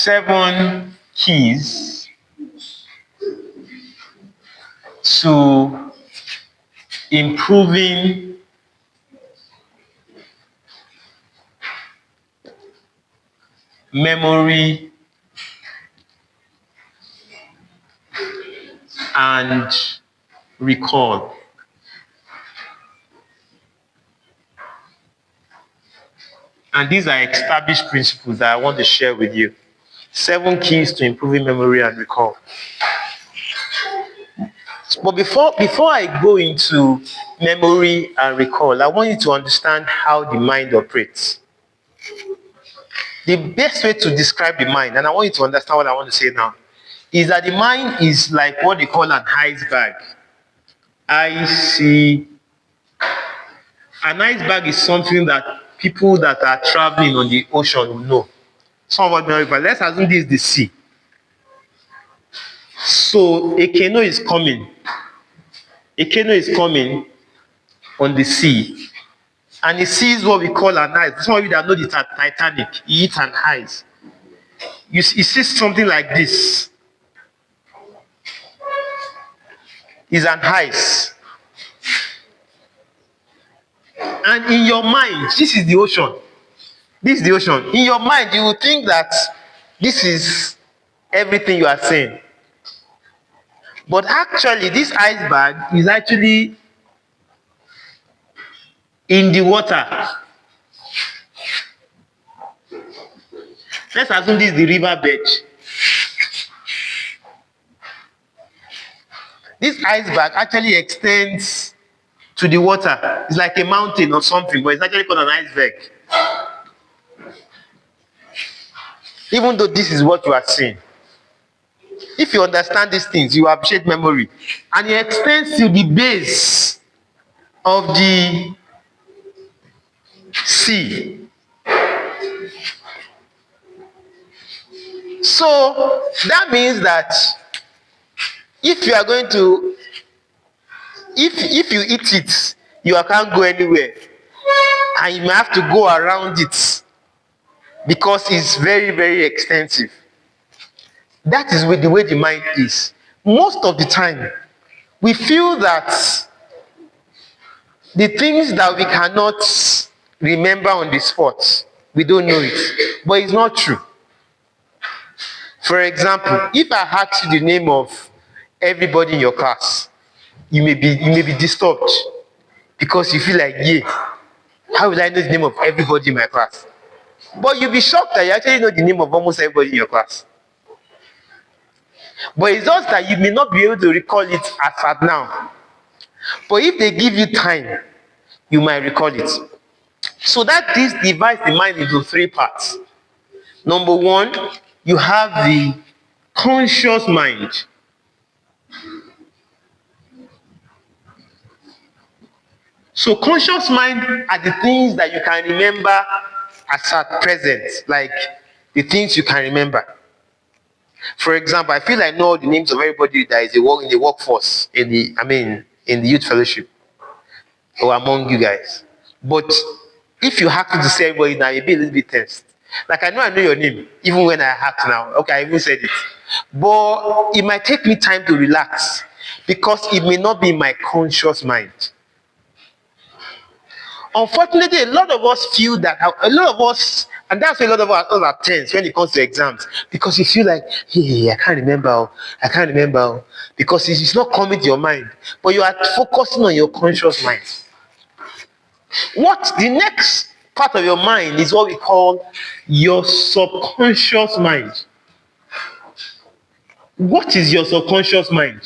7 keys to improving memory and recall. And these are established principles that I want to share with you. 7 keys to improving memory and recall. But before I go into memory and recall, I want you to understand how the mind operates. The best way to describe the mind, and I want you to understand what I want to say now, is that the mind is like what they call an iceberg. An iceberg is something that people that are traveling on the ocean will know. Some of us know, but let's assume this is the sea. So a canoe is coming. A canoe is coming on the sea. And it sees what we call an ice. Some of you that know the Titanic, it's an ice. You see something like this. It's an ice. And in your mind, this is the ocean. This is the ocean. In your mind, you will think that this is everything you are saying. But actually, this iceberg is actually in the water. Let's assume this is the riverbed. This iceberg actually extends to the water. It's like a mountain or something, but it's actually called an iceberg. Even though this is what you are seeing. If you understand these things, you appreciate memory. And it extends to the base of the sea. So that means that if you are going to, if you eat it, you can't go anywhere. And you may have to go around it because it's very, very extensive. That is the way the mind is. Most of the time, we feel that the things that we cannot remember on the spot, we don't know it. But it's not true. For example, if I ask you the name of everybody in your class, you may be disturbed because you feel like, how will I know the name of everybody in my class? But you'll be shocked that you actually know the name of almost everybody in your class. But it's just that you may not be able to recall it as at now. But if they give you time, you might recall it. So that this divides the mind into 3 parts. Number 1, you have the conscious mind. So conscious mind are the things that you can remember as at present, like the things you can remember. For example, I feel I know the names of everybody that is in the workforce, in the youth fellowship, or among you guys. But if you have to say everybody now, you'll be a little bit tense. Like I know your name, even when I have to now. Okay, I even said it. But it might take me time to relax because it may not be in my conscious mind. Unfortunately, a lot of us feel that, and that's why a lot of us are tense when it comes to exams, because you feel like, I can't remember, because it's not coming to your mind, but you are focusing on your conscious mind. The next part of your mind is what we call your subconscious mind. What is your subconscious mind?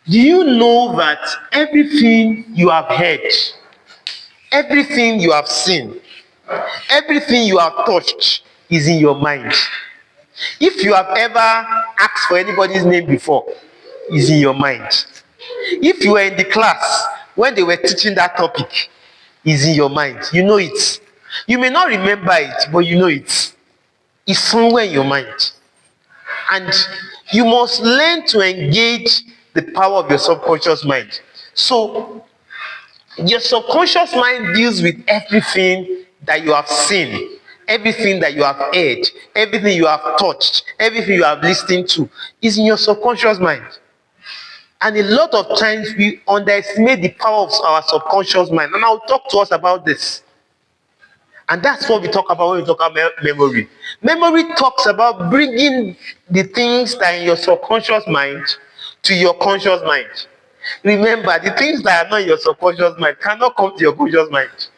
Do you know that everything you have heard, everything you have seen, everything you have touched is in your mind? If you have ever asked for anybody's name before, it's in your mind. If you were in the class when they were teaching that topic, it's in your mind. You know it. You may not remember it, but you know it. It's somewhere in your mind. And you must learn to engage the power of your subconscious mind. So, your subconscious mind deals with everything that you have seen, everything that you have heard, everything you have touched, everything you have listened to is in your subconscious mind. And a lot of times we underestimate the power of our subconscious mind. And I'll talk to us about this. And that's what we talk about when we talk about memory. Memory talks about bringing the things that are in your subconscious mind to your conscious mind. Remember, the things that are not in your subconscious mind cannot come to your conscious mind.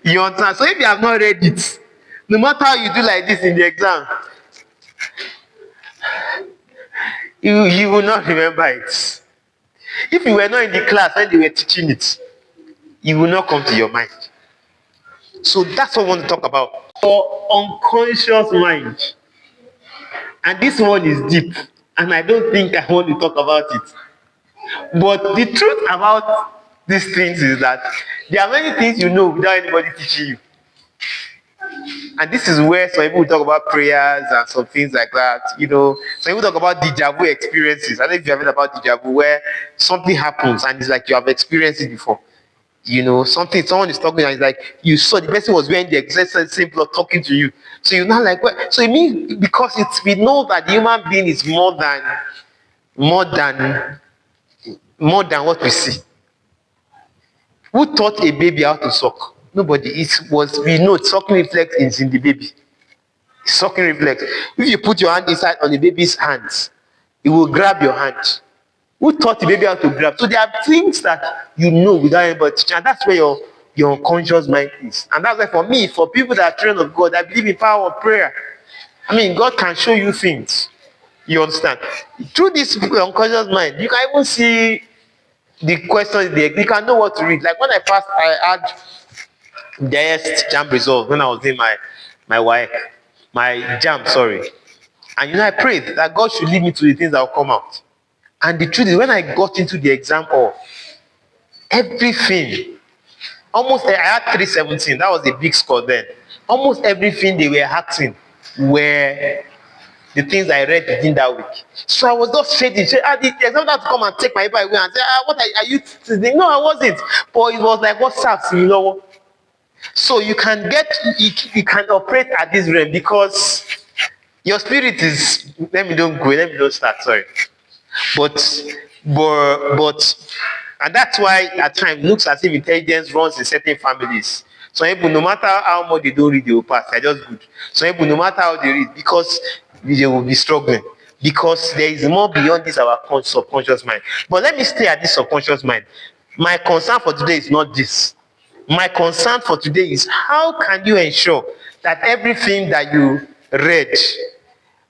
You understand? So if you have not read it, no matter how you do like this in the exam, you will not remember it. If you were not in the class when they were teaching it, it will not come to your mind. So that's what I want to talk about. For unconscious mind. And this one is deep. And I don't think I want to talk about it. But the truth about these things is that there are many things you know without anybody teaching you. And this is where some people talk about prayers and some things like that. Some people talk about deja vu experiences. I don't know if you have heard about deja vu, where something happens and it's like you have experienced it before. Someone is talking and it's like you saw the person was wearing the exact same cloth talking to you. So you're not like, what? So it means because we know that the human being is more than what we see. Who taught a baby how to suck? Nobody. We know sucking reflex is in the baby. Sucking reflex. If you put your hand inside on the baby's hands, it will grab your hand. Who taught the baby how to grab? So there are things that you know without anybody teaching, and that's where your unconscious mind is. And that's why for me, for people that are children of God, I believe in power of prayer. I mean, God can show you things. You understand? Through this unconscious mind, you can even see the questions you can know what to read. Like when I had the highest JAMB result when I was in my WAEC, my JAMB, sorry. And I prayed that God should lead me to the things that will come out. And the truth is, when I got into the exam hall, everything, I had 317, that was a big score then. Almost everything they were asking were the things I read within that week. So I was just shading. The exam had to come and take my paper away and say, what are you saying? No, I wasn't. But it was like, WhatsApp, So you can operate at this realm because your spirit is, let me don't start, sorry. But and that's why at times it looks as if intelligence runs in certain families. Some people, no matter how much they don't read, they will pass. They're just good. Some people, no matter how they read, because they will be struggling. Because there is more beyond this our subconscious mind. But let me stay at this subconscious mind. My concern for today is not this. My concern for today is how can you ensure that everything that you read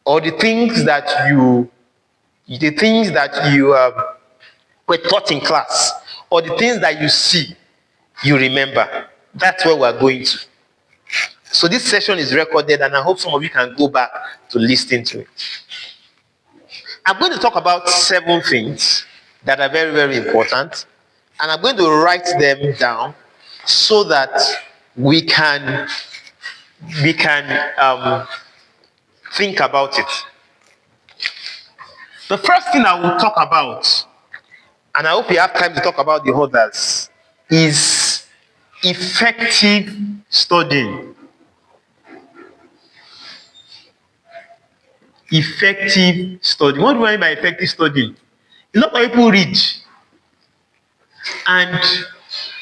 or the things that you were taught in class or the things that you see, you remember. That's where we're going to. So this session is recorded and I hope some of you can go back to listen to it. I'm going to talk about 7 things that are very, very important, and I'm going to write them down so that we can think about it. The first thing I will talk about, and I hope you have time to talk about the others, is effective studying. Effective studying. What do I mean by effective studying? A lot of people read, and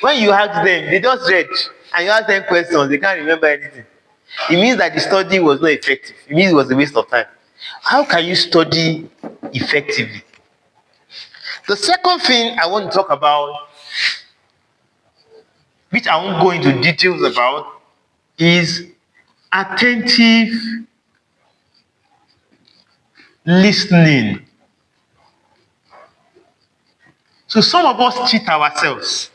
when you ask them, they just read, and you ask them questions, they can't remember anything. It means that the study was not effective. It means it was a waste of time. How can you study effectively? The second thing I want to talk about, which I won't go into details about, is attentive listening. So some of us cheat ourselves.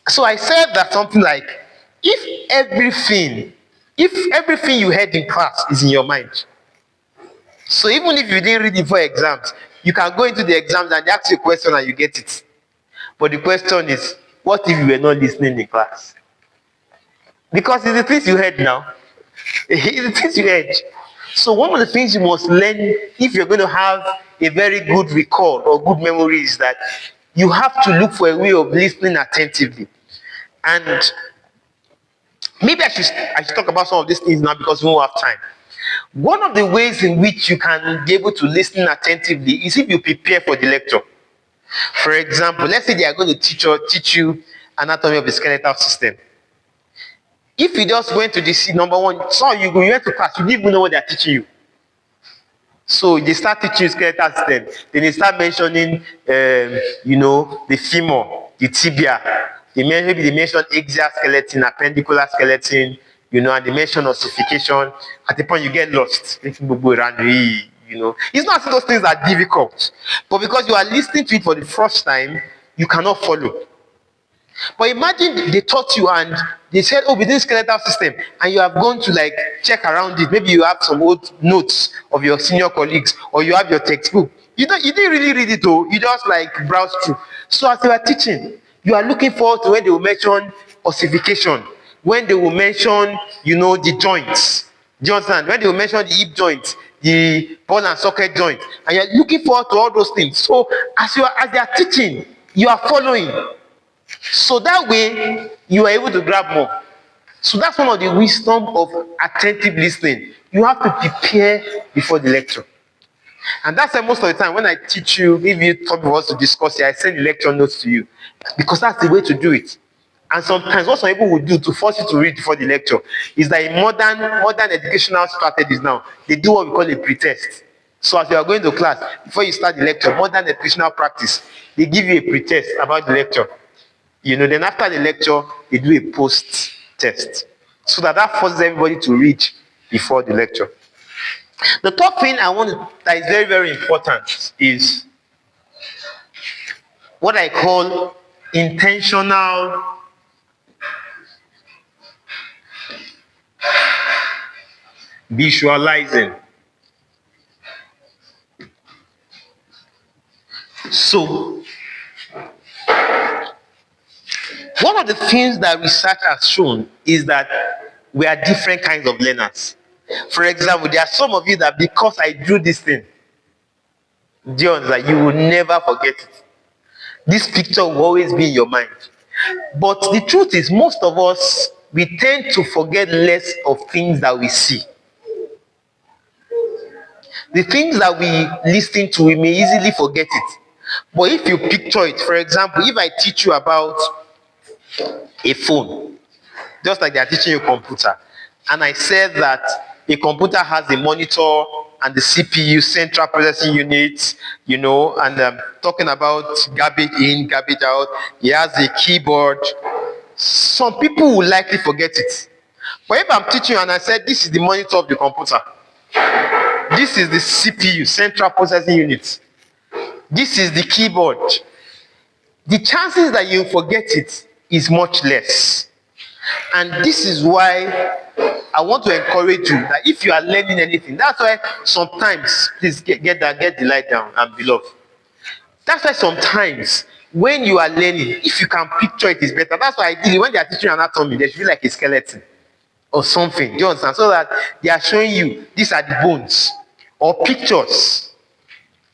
So I said that something like, if everything you heard in class is in your mind, so even if you didn't read it for exams, you can go into the exams and they ask you a question and you get it. But the question is, what if you were not listening in class? Because it's the things you heard now. It's the things you heard. So one of the things you must learn if you're going to have a very good recall or good memory is that you have to look for a way of listening attentively. And maybe I I should talk about some of these things now because we won't have time. One of the ways in which you can be able to listen attentively is if you prepare for the lecture. For example, let's say they are going to teach you anatomy of the skeletal system. If you just went to the number one, so you went to class, you didn't even know what they are teaching you. So they start teaching you skeletal system. Then they start mentioning, the femur, the tibia. Maybe they mention axial skeleton, appendicular skeleton, and they mention ossification. At the point you get lost. It's not as if those things are difficult, but because you are listening to it for the first time, you cannot follow. But imagine they taught you and they said, oh, within skeletal system, and you have gone to like check around it. Maybe you have some old notes of your senior colleagues, or you have your textbook. You didn't really read it, though. You just like browse through. So as they were teaching, you are looking forward to when they will mention ossification, when they will mention, the joints. Do you understand? When they will mention the hip joint, the ball and socket joint, and you're looking forward to all those things. So as they are teaching, you are following. So that way, you are able to grab more. So that's one of the wisdom of attentive listening. You have to prepare before the lecture. And that's why most of the time when I teach you, if you talk about us to discuss it, I send the lecture notes to you. Because that's the way to do it. And sometimes what some people will do to force you to read before the lecture is that in modern educational strategies now, they do what we call a pretest. So as you are going to class, before you start the lecture, modern educational practice, they give you a pretest about the lecture. Then after the lecture, they do a post test. So that forces everybody to read before the lecture. The third thing that is very, very important is what I call intentional visualizing. So, one of the things that research has shown is that we are different kinds of learners. For example, there are some of you that because I drew this thing, that you will never forget it. This picture will always be in your mind. But the truth is, most of us, we tend to forget less of things that we see. The things that we listen to, we may easily forget it. But if you picture it, for example, if I teach you about a phone, just like they are teaching you a computer, and I said that a computer has a monitor and the CPU, central processing unit, and talking about garbage in, garbage out, he has a keyboard. Some people will likely forget it. But if I'm teaching you and I said this is the monitor of the computer, this is the CPU, central processing unit, this is the keyboard, the chances that you forget it is much less. And this is why I want to encourage you that if you are learning anything, that's why sometimes, please get the light down and beloved. That's why sometimes when you are learning, if you can picture it, is better. That's why ideally when they are teaching anatomy, there should be like a skeleton or something. Do you understand? So that they are showing you these are the bones or pictures.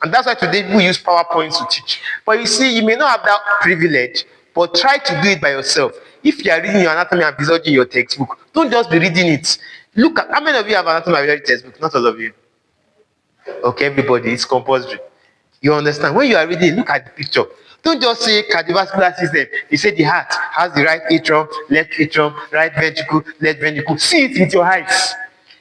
And that's why today we use PowerPoint to teach. But you see, you may not have that privilege, but try to do it by yourself. If you are reading your anatomy and physiology in your textbook, don't just be reading it. Look at how many of you have anatomy and physiology textbook? Not all of you. Okay, everybody, it's compulsory. You understand? When you are reading, look at the picture. Don't just say cardiovascular system. You say the heart has the right atrium, left atrium, right ventricle, left ventricle. See it with your eyes.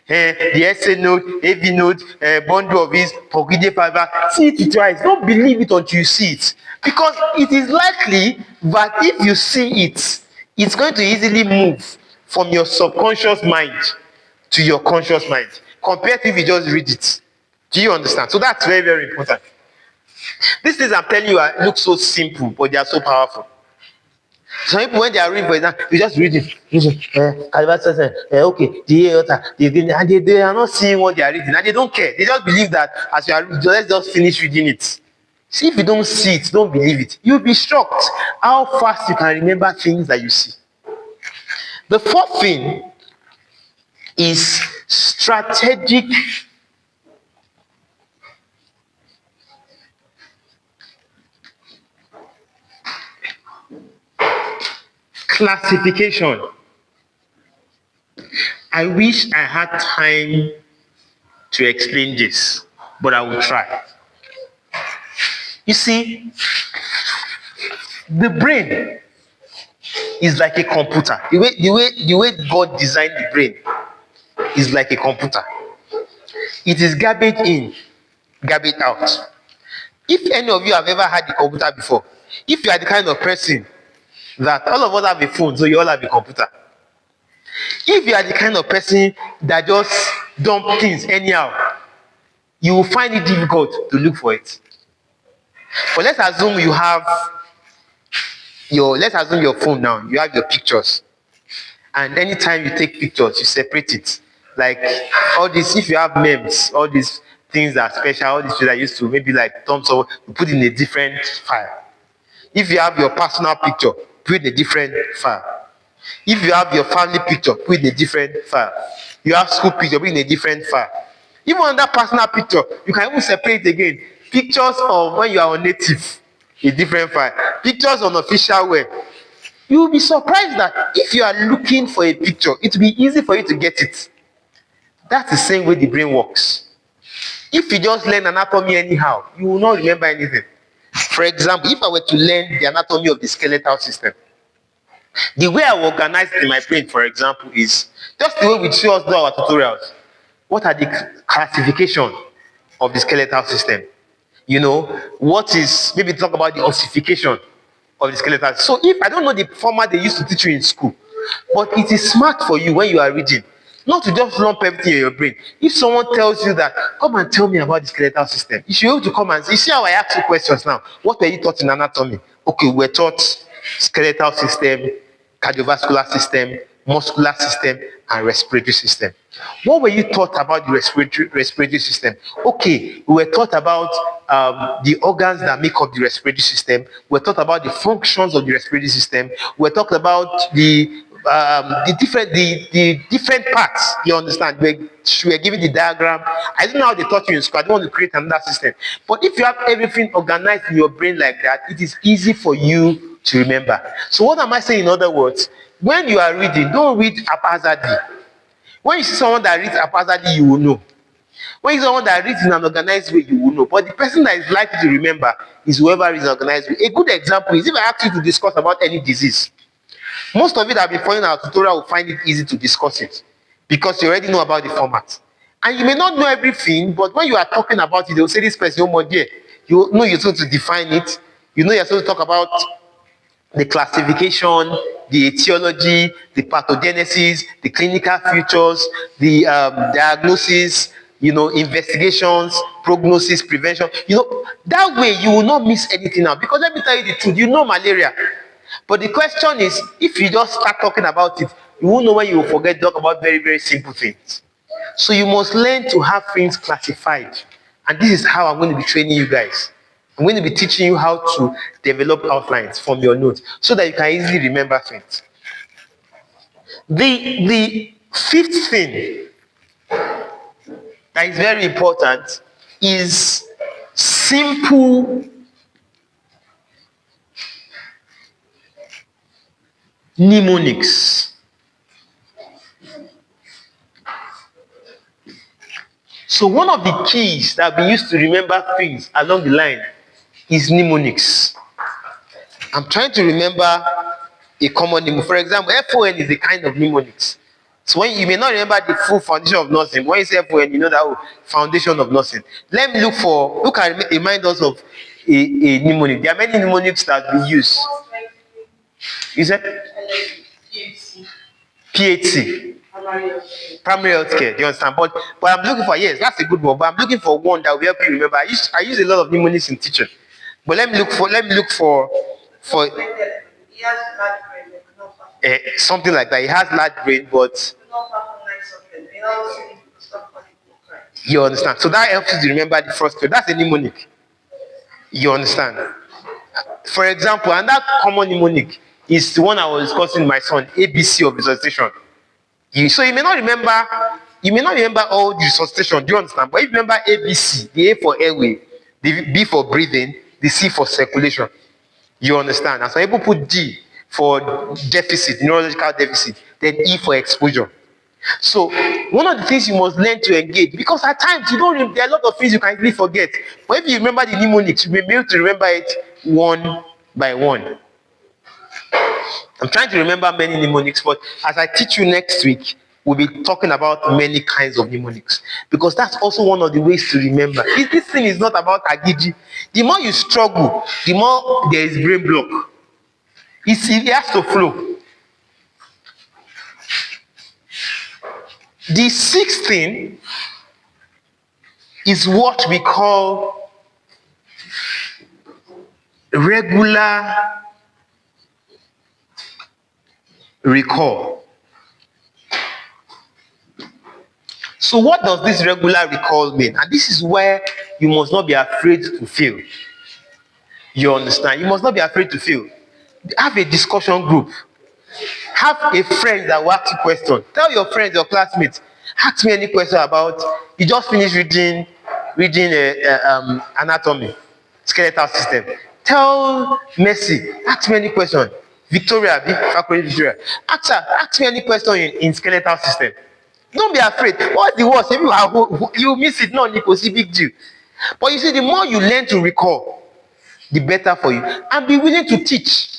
The SA node, AV node, bundle of his, Purkinje fiber. See it with your eyes. Don't believe it until you see it. Because it is likely that if you see it, it's going to easily move from your subconscious mind to your conscious mind, compared to if you just read it. Do you understand? So that's very, very important. These things I'm telling you look so simple, but they are so powerful. Some people, when they are reading, for example, you just read it. Okay, the aorta, and they are not seeing what they are reading, and they don't care. They just believe that as you are reading, let's just finish reading it. See, if you don't see it, don't believe it. You'll be shocked how fast you can remember things that you see. The fourth thing is strategic classification. I wish I had time to explain this, but I will try. You see, the brain is like a computer. The way God designed the brain is like a computer. It is garbage in, garbage out. If any of you have ever had a computer before, if you are the kind of person that all of us have a phone, so you all have a computer. If you are the kind of person that just dump things anyhow, you will find it difficult to look for it. But let's assume your phone now, you have your pictures. And anytime you take pictures, you separate it. Like all this, if you have memes, all these things that are special, all these things that used to maybe like thumbs up, you put in a different file. If you have your personal picture, put in a different file. If you have your family picture, put in a different file. You have school picture, put in a different file. Even on that personal picture, you can even separate again. Pictures of when you are on native, a different file. Pictures on official web. You will be surprised that if you are looking for a picture, it will be easy for you to get it. That's the same way the brain works. If you just learn anatomy anyhow, you will not remember anything. For example, if I were to learn the anatomy of the skeletal system, the way I organize it in my brain, for example, is just the way we show us do our tutorials. What are the classification of the skeletal system? What is, maybe talk about the ossification of the skeletal. So if I don't know the format they used to teach you in school, but it is smart for you when you are reading, not to just lump everything in your brain. If someone tells you that, come and tell me about the skeletal system, you should be able to come and say, you see how I ask you questions now? What were you taught in anatomy? Okay, we're taught skeletal system, cardiovascular system, muscular system, and respiratory system. What were you taught about the respiratory system? Okay, we were taught about the organs that make up the respiratory system. We were taught about the functions of the respiratory system. We were taught about the different parts. You understand? We were given the diagram. I don't know how they taught you in school. I don't want to create another system. But if you have everything organized in your brain like that, it is easy for you to remember. So what am I saying in other words? When you are reading, don't read haphazardly. When you see someone that reads haphazardly, you will know. When you see someone that reads in an organized way, you will know. But the person that is likely to remember is whoever reads in an organized way. A good example is if I ask you to discuss about any disease. Most of you that have been following our tutorial will find it easy to discuss it because you already know about the format. And you may not know everything, but when you are talking about it, they will say this person, oh my dear. You know you're supposed to define it. You know you're supposed to talk about the classification, the etiology, the pathogenesis, the clinical features, the diagnosis, investigations, prognosis, prevention. That way you will not miss anything out. Because let me tell you the truth, you know malaria. But the question is, if you just start talking about it, you won't know when you will forget to talk about very, very simple things. So you must learn to have things classified. And this is how I'm going to be training you guys. I'm going to be teaching you how to develop outlines from your notes so that you can easily remember things. The fifth thing that is very important is simple mnemonics. So one of the keys that we use to remember things along the line is mnemonics. I'm trying to remember a common mnemonic. For example, FON is a kind of mnemonics. So when you may not remember the full foundation of nursing, when you say FON, you know that foundation of nursing. Let me look and remind us of a mnemonic. There are many mnemonics that we use. You said? PHC. Primary health care. Do you understand? But I'm looking for, yes, that's a good one. But I'm looking for one that will help you remember. I use a lot of mnemonics in teaching. But let me look for something like that. It has large brain, but you understand. So that helps you to remember the first two. That's a mnemonic. You understand? For example, and that common mnemonic is the one I was discussing with my son, ABC of resuscitation. So you may not remember all the resuscitation. Do you understand? But if you remember ABC, the A for airway, the B for breathing, the C for circulation. You understand? And some people put D for deficit, neurological deficit, then E for exposure. So one of the things you must learn to engage, because at times you don't there are a lot of things you can easily forget. But if you remember the mnemonics, you may be able to remember it one by one. I'm trying to remember many mnemonics, but as I teach you next week, we'll be talking about many kinds of mnemonics, because that's also one of the ways to remember. This thing is not about agiji. The more you struggle, the more there is brain block. It has to flow. The sixth thing is what we call regular recall. So what does this regular recall mean? And this is where you must not be afraid to fail. You understand? You must not be afraid to fail. Have a discussion group. Have a friend that will ask you questions. Tell your friends, your classmates, ask me any question about, you just finished reading anatomy, skeletal system. Tell Mercy, ask me any question. Victoria, ask me any question in skeletal system. Don't be afraid. What's the worst? If you miss it, no, you see big deal. But you see, the more you learn to recall, the better for you. And be willing to teach.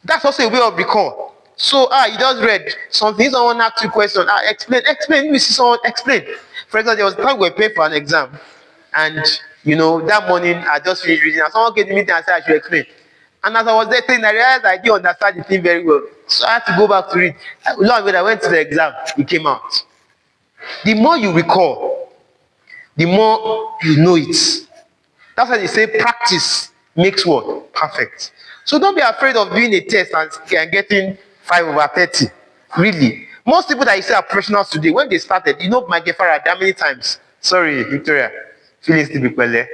That's also a way of recall. So, you just read something, someone asked you a question. Explain. Let me see someone explain. For example, there was a time we were paying for an exam. And, that morning, I just finished reading. And someone came to me and said I should explain. And as I was there saying, I realized I didn't understand the thing very well. So I had to go back to read. Long when I went to the exam, it came out. The more you recall, the more you know it. That's why they say practice makes what? Perfect. So don't be afraid of doing a test and getting 5/30. Really. Most people that you say are professionals today, when they started, Michael Farad, how many times? Sorry, Victoria. Feelings to be bele.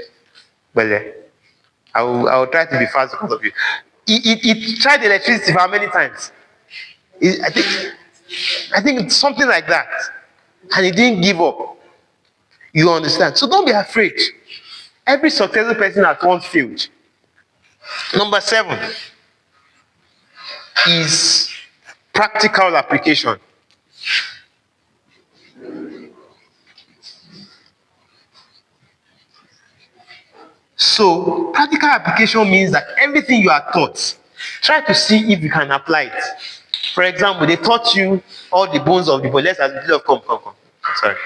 I will try to be fast because of you. He tried electricity for how many times? I think it's something like that. And he didn't give up. You understand? So don't be afraid. Every successful person at once failed. Number 7 is practical application. So practical application means that everything you are taught, try to see if you can apply it. For example, they taught you all the bones of the body. Let's have come. Sorry.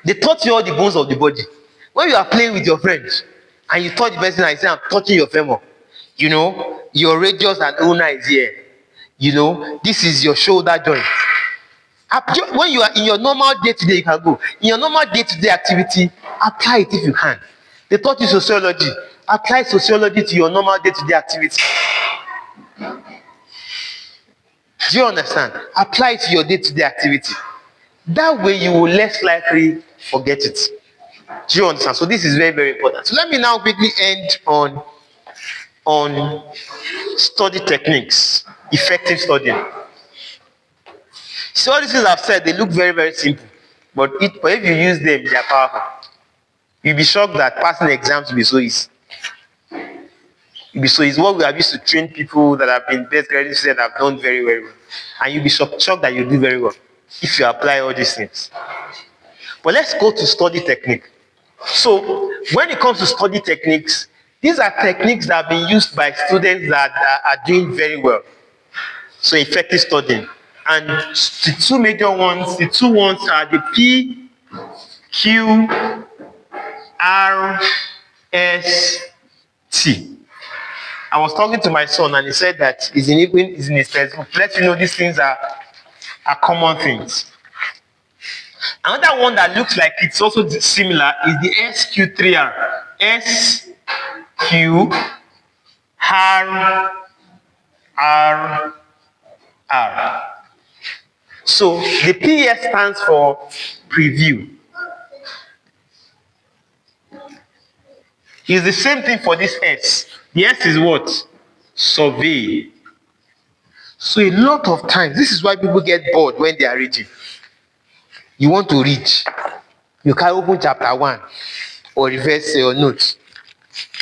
They taught you all the bones of the body. When you are playing with your friends and you touch the person and you say, I'm touching your femur, your radius and ulna is here. This is your shoulder joint. When you are in your normal day-to-day, you can go. In your normal day-to-day activity, apply it if you can. They taught you sociology. Apply sociology to your normal day-to-day activity. Do you understand? Apply it to your day-to-day activity. That way you will less likely forget it. Do you understand? So this is very, very important. So let me now quickly end on study techniques, effective studying. So all these things I've said, they look very, very simple. But if you use them, they are powerful. You'll be shocked that passing exams will be so easy. So it's what we have used to train people that have been best graded students that have done very, very well. And you'll be shocked that you do very well if you apply all these things. But let's go to study technique. So when it comes to study techniques, these are techniques that have been used by students that are doing very well. So effective studying. And the two major ones, are the P, Q, R, S, T. I was talking to my son and he said that he's in his textbook. Let you know these things are common things. Another one that looks like it's also similar is the SQ3R. SQ R. So the PS stands for preview. It's the same thing for this S. The S is what? Survey. So a lot of times, this is why people get bored when they are reading. You want to read. You can open chapter 1 or reverse your notes.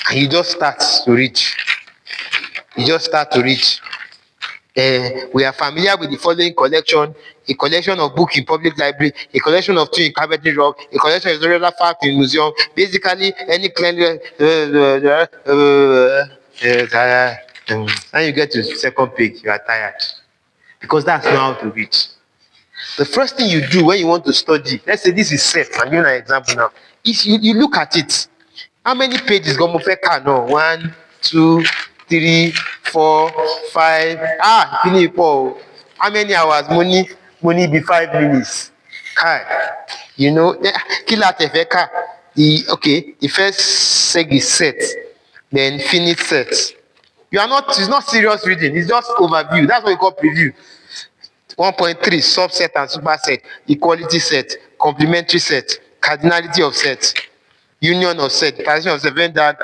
And you just start to read. We are familiar with the following collection: a collection of books in public library, a collection of tools in carpentry rock, a collection of historical facts in museum. Basically, any cleanliness. When you get to the second page, you are tired because that's not how to read. The first thing you do when you want to study, let's say this is set, I'm giving an example now, is you look at it. How many pages go Mofeka now? 1, 2, 3, 4, 5. Finish Paul. How many hours? Money be 5 minutes. Kai. You know, kill out Tefeka. The first seg is set, then finish set. It's not serious reading, it's just overview. That's what we call preview. 1.3 subset and superset, equality set, complementary set, cardinality of set, union of set, partition of set. When that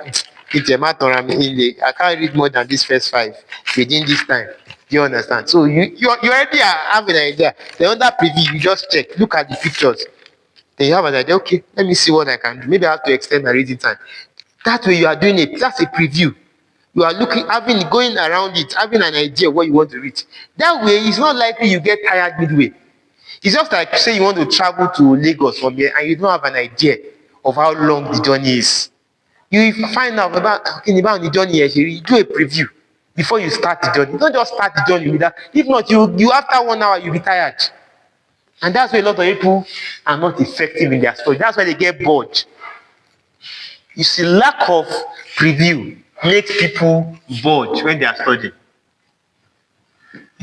I can't read more than this first 5 within this time. Do you understand? So you already have an idea. Then under preview, you just check, look at the pictures. Then you have an idea. Okay, let me see what I can do. Maybe I have to extend my reading time. That way you are doing it. That's a preview. You are going around it, having an idea of what you want to read. That way, it's not likely you get tired midway. It's just like, say you want to travel to Lagos from here and you don't have an idea of how long the journey is. You find out about the journey, you do a preview before you start the journey. Don't just start the journey with that. If not, you after 1 hour, you'll be tired. And that's why a lot of people are not effective in their study. That's why they get bored. You see, lack of preview makes people bored when they are studying.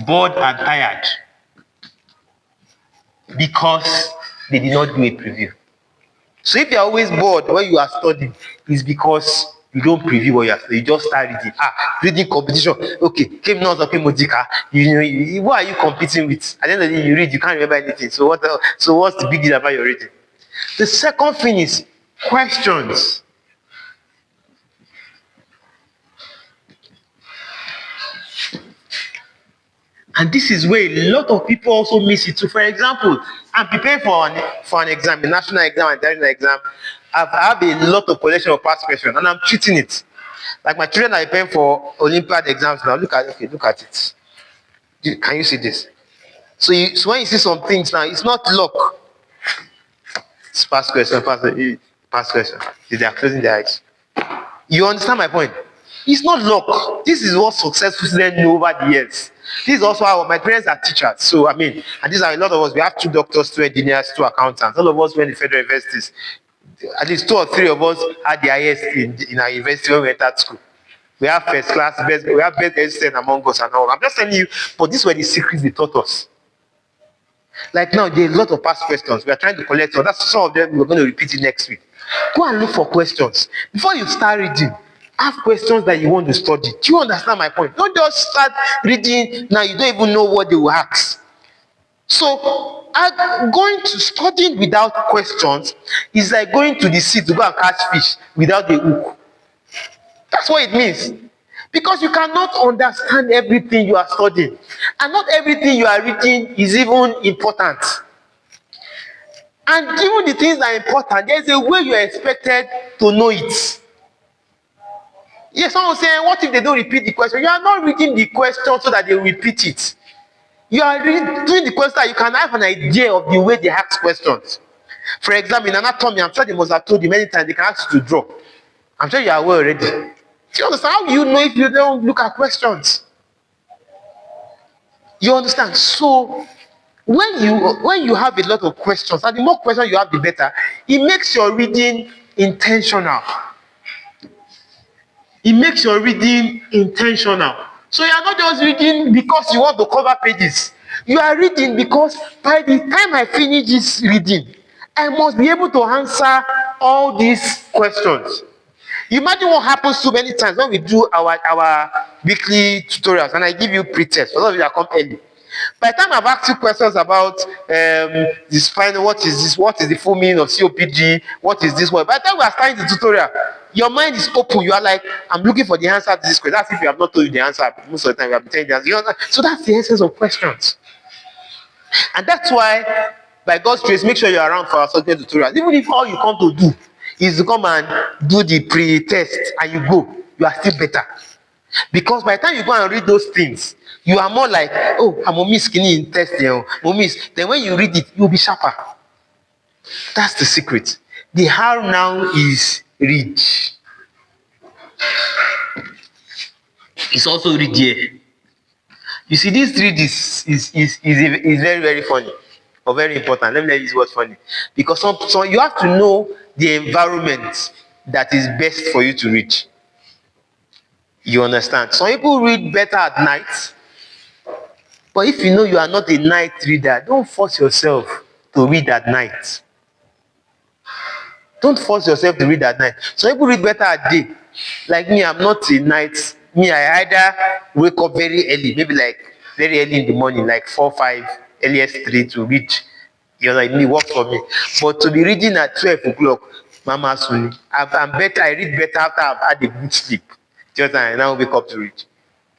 Bored and tired because they did not do a preview. So if you are always bored when you are studying, it's because you don't preview what you are studying. You just start reading. Reading competition. Okay, came not okay, Mojika. What are you competing with? At the end of the day, you read, you can't remember anything. So what's the big deal about your reading? The second thing is questions. And this is where a lot of people also miss it too. For example, I'm preparing for an exam, a national exam and international exam. I have a lot of collection of past questions and I'm treating it. Like my children are preparing for Olympiad exams now. Look at it. Can you see this? So when you see some things now, it's not luck. It's past question. They are closing their eyes. You understand my point? It's not luck. This is what successful students know over the years. This is also how my parents are teachers. So, and these are a lot of us. We have 2 doctors, 2 engineers, 2 accountants. All of us went to federal universities. At least 2 or 3 of us had the highest in our university when we entered school. We have first class, we have best education among us and all. I'm just telling you, but these were the secrets they taught us. Like now, there are a lot of past questions. We are trying to collect some. That's some of them. We're going to repeat it next week. Go and look for questions. Before you start reading, have questions that you want to study. Do you understand my point? Don't just start reading now, you don't even know what they will ask. So, going to studying without questions is like going to the sea to go and catch fish without a hook. That's what it means. Because you cannot understand everything you are studying. And not everything you are reading is even important. And even the things that are important, there's a way you are expected to know it. Yes, someone saying, what if they don't repeat the question? You are not reading the question so that they will repeat it. You are doing the question that you can have an idea of the way they ask questions. For example, in anatomy, I'm sure they must have told you many times they can ask you to draw. I'm sure you are aware already. Do you understand? How do you know if you don't look at questions? You understand? So when you have a lot of questions, and the more questions you have, the better, it makes your reading intentional. It makes your reading intentional. So you are not just reading because you want to cover pages. You are reading because by the time I finish this reading, I must be able to answer all these questions. Imagine what happens so many times when we do our weekly tutorials and I give you pre-test. For those of you that come early. By the time I've asked you questions about the spinal, what is this? What is the full meaning of COPD? What is this word? By the time we are starting the tutorial, your mind is open. You are like, I'm looking for the answer to this question. That's if you have not told you the answer. Most of the time, we have been telling the answer. So that's the essence of questions. And that's why, by God's grace, make sure you're around for our subject tutorials. Even if all you come to do is to come and do the pre-test and you go, you are still better. Because by the time you go and read those things, You are more like, oh, I'm a miss skinny in test, miss. Then when you read it, you'll be sharper. That's the secret. The how now is read. It's also read here. You see, this read is very, very funny or very important. Let me tell you what's funny. Because so you have to know the environment that is best for you to read. You understand? Some people read better at night. But if you know you are not a night reader, don't force yourself to read at night. Don't force yourself to read at night. Some people read better at day. Like me, I'm not a night. Me, I either wake up very early, maybe like very early in the morning, like 4, 5, earliest 3 to read. You know, like me, work for me. But to be reading at 12 o'clock, Mama Suni, I'm better. I read better after I've had a good sleep. Just I now wake up to read.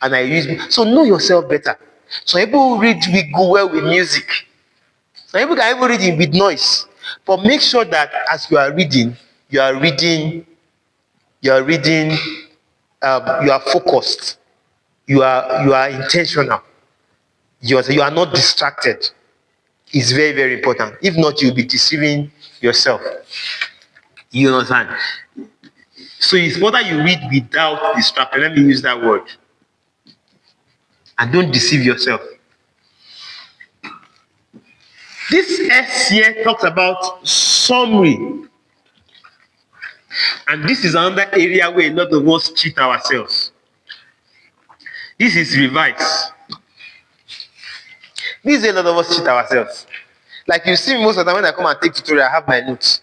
And I use, so know yourself better. Some people read go well with music. Some people can even read it with noise. But make sure that as you are reading, you are reading, you are focused, you are intentional, you are not distracted. It's very, very important. If not, you'll be deceiving yourself. You understand? So it's better you read without distraction. Let me use that word. And don't deceive yourself. This S here talks about summary. And this is another area where a lot of us cheat ourselves. This is revise. This is a lot of us cheat ourselves. Like you see me most of the time when I come and take tutorial, I have my notes.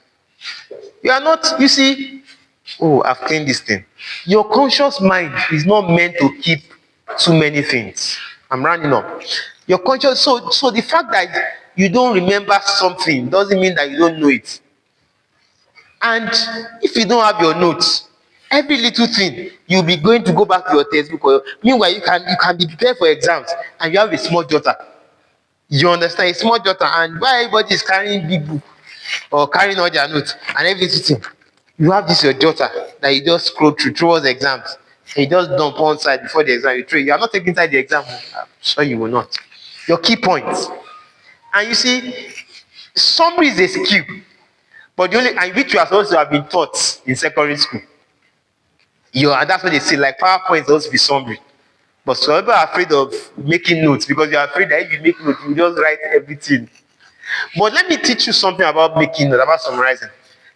You are not, you see, oh, I've cleaned this thing. Your conscious mind is not meant to keep too many things. I'm running up. Your conscious, so the fact that you don't remember something doesn't mean that you don't know it. And if you don't have your notes, every little thing you'll be going to go back to your textbook. Meanwhile, you can be prepared for exams and you have a small jotter. You understand? A small jotter, and why everybody is carrying big book or carrying all their notes and everything. You have this your jotter that you just scroll through towards the exams. And you just dump one side before the exam. You are not taking inside the exam. I'm sure you will not. Your key points. And you see, summary is a skill, but the only and which you are supposed to have been taught in secondary school. That's what they say, like PowerPoint is supposed to be summary. But some people are afraid of making notes because you are afraid that if you make notes, you just write everything. But let me teach you something about making notes, about summarizing.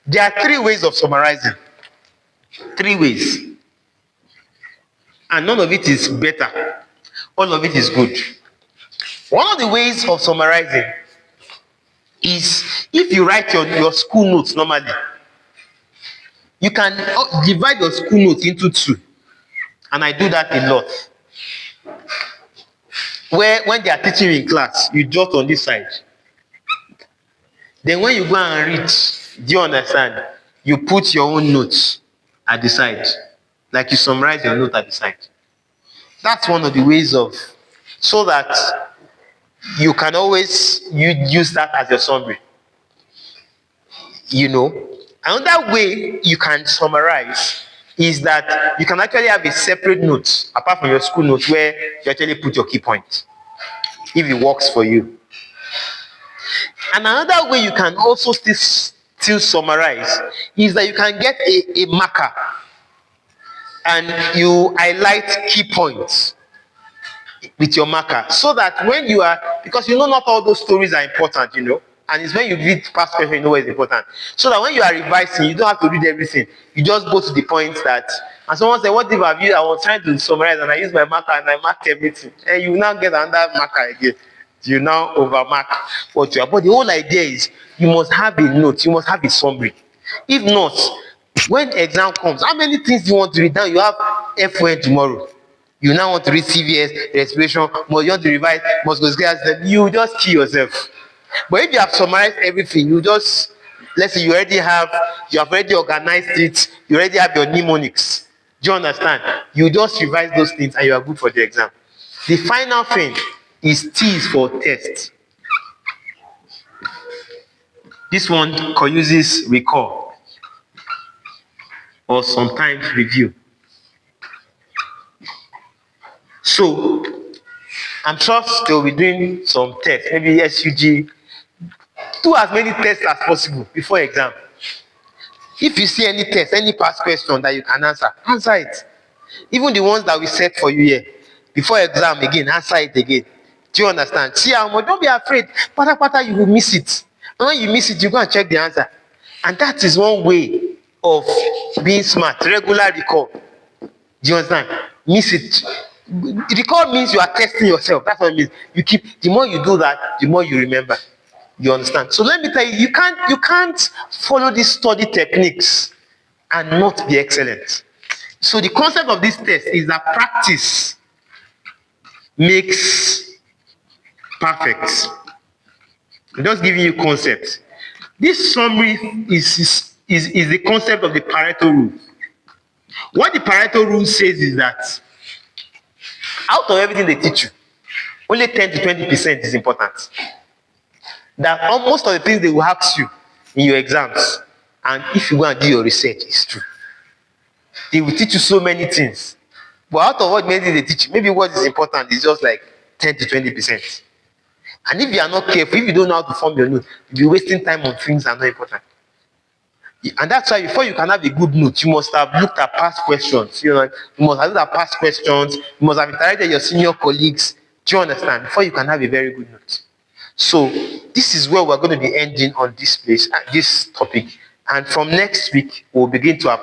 There are 3 ways of summarizing. 3 ways. And none of it is better. All of it is good. One of the ways of summarizing is if you write your school notes normally, you can divide your school notes into 2. And I do that a lot. Where when they are teaching in class, you jot on this side. Then when you go and read, do you understand? You put your own notes at the side. Like you summarize your note at the side. That's one of the ways of, so that you can always use that as your summary. Another way you can summarize is that you can actually have a separate note apart from your school notes where you actually put your key points if it works for you. And another way you can also still summarize is that you can get a marker and you highlight key points with your marker, so that when you are, because not all those stories are important, and it's when you read past question you know what is important, so that when you are revising you don't have to read everything. You just go to the points that, and someone said, what if I was trying to summarize and I use my marker and I mark everything, and you now get another marker again. You now overmark what you are. But the whole idea is you must have a note, you must have a summary. If not, when exam comes, how many things do you want to read? Now you have F1 tomorrow. You now want to read CVS, respiration, but you want to revise musculoskeletal, you just kill yourself. But if you have summarized everything, let's say you have already organized it, you already have your mnemonics. Do you understand? You just revise those things and you are good for the exam. The final thing is T is for test. This one uses recall or sometimes review. So I'm sure they'll be doing some tests, maybe SUG. Do as many tests as possible before exam. If you see any test, any past question that you can answer it. Even the ones that we set for you here, before exam again, answer it again. Do you understand? See how much, don't be afraid. Pata, you will miss it. And when you miss it, you go and check the answer. And that is one way of being smart. Regular recall. Do you understand? Miss it. Recall means you are testing yourself. That's what it means. You keep, the more you do that, the more you remember. You understand? So let me tell you, you can't follow these study techniques and not be excellent. So the concept of this test is that practice makes perfect. I'm just giving you concepts. This summary is the concept of the Pareto rule. What the Pareto rule says is that out of everything they teach you, only 10 to 20% is important. That most of the things they will ask you in your exams, and if you go and do your research, it's true. They will teach you so many things. But out of what many things they teach you, maybe what is important is just like 10 to 20%. And if you are not careful, if you don't know how to form your note, you'll be wasting time on things that are not important. And that's why before you can have a good note, you must have looked at past questions. You must have looked at past questions. You must have interacted with your senior colleagues. Do you understand? Before you can have a very good note. So this is where we're going to be ending on this topic. And from next week, we'll begin to apply